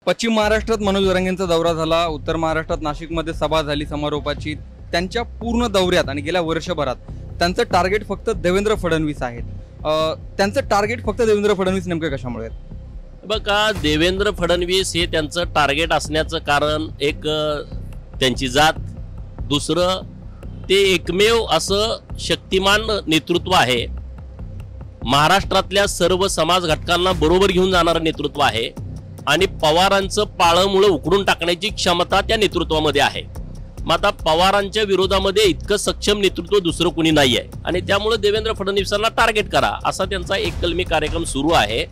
पश्चिम महाराष्ट्रात मनोज जरांगेंचा दौरा झाला, उत्तर महाराष्ट्रात नाशिकमध्ये सभा झाली समारोपाची। त्यांच्या पूर्ण दौऱ्यात आणि गेल्या वर्षभरात त्यांचं टार्गेट फक्त देवेंद्र फडणवीस आहेत। त्यांचं टार्गेट फक्त देवेंद्र फडणवीस नेमकं कशामुळे? बघा, देवेंद्र फडणवीस हे त्यांचं टार्गेट असण्याचं कारण एक त्यांची जात, दुसरं ते एकमेव असं शक्तिमान नेतृत्व आहे, महाराष्ट्रातल्या सर्व समाज घटकांना बरोबर घेऊन जाणारं नेतृत्व आहे आणि पवारांचं पाळमुळं उकडून टाकण्याची क्षमता त्या नेतृत्वामध्ये आहे। मग आता पवारांच्या विरोधामध्ये इतकं सक्षम नेतृत्व दुसरं कुणी नाही आहे आणि त्यामुळे देवेंद्र फडणवीसांना टार्गेट करा असा त्यांचा एककलमी कार्यक्रम सुरू आहे।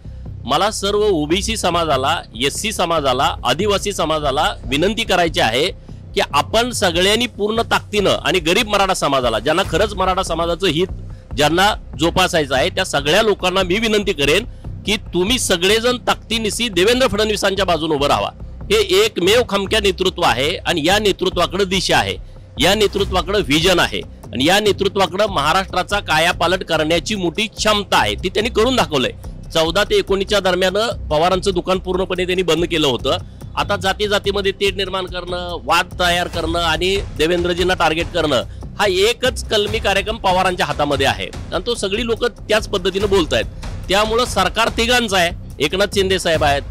मला सर्व ओबीसी समाजाला, एससी समाजाला, आदिवासी समाजाला विनंती करायची आहे की आपण सगळ्यांनी पूर्ण ताकदीनं आणि गरीब मराठा समाजाला, ज्यांना खरंच मराठा समाजाचं हित ज्यांना जोपासायचं आहे, त्या सगळ्या लोकांना मी विनंती करेन की तुम्ही सगळेजण ताकदीनिशी देवेंद्र फडणवीसांच्या बाजूने उभं राहा। हे एकमेव खमक्या नेतृत्व आहे आणि या नेतृत्वाकडे दिशा आहे, या नेतृत्वाकडे व्हिजन आहे आणि या नेतृत्वाकडे महाराष्ट्राचा कायापालट करण्याची मोठी क्षमता आहे, ती त्यांनी करून दाखवलंय। 14 ते 19च्या दरम्यान पवारांचं दुकान पूर्णपणे त्यांनी बंद केलं होतं। आता जाती जातीमध्ये तेढ निर्माण करणं, वाद तयार करणं आणि देवेंद्रजींना टार्गेट करणं हा एकच कलमी कार्यक्रम पवारांच्या हातामध्ये आहे आणि तो सगळी लोक त्याच पद्धतीने बोलतायत। त्यामुळे सरकार तिघांचं आहे, एकनाथ शिंदे साहेब आहेत,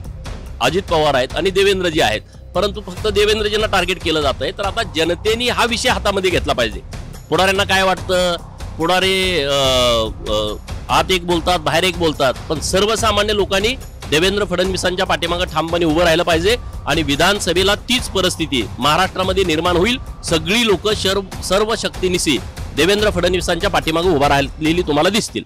अजित पवार आहेत आणि देवेंद्रजी आहेत, परंतु फक्त देवेंद्रजींना टार्गेट केलं जात आहे। तर आता जनतेने हा विषय हातामध्ये घेतला पाहिजे। पुढाऱ्यांना काय वाटतं, पुढारी आत एक बोलतात, बाहेर एक बोलतात, पण सर्वसामान्य लोकांनी देवेंद्र फडणवीसांच्या पाठीमागे ठामपणे उभं राहिलं पाहिजे आणि विधानसभेला तीच परिस्थिती महाराष्ट्रामध्ये निर्माण होईल। सगळी लोक सर्व शक्तीनिशी देवेंद्र फडणवीसांच्या पाठीमागे उभा राहिलेली तुम्हाला दिसतील।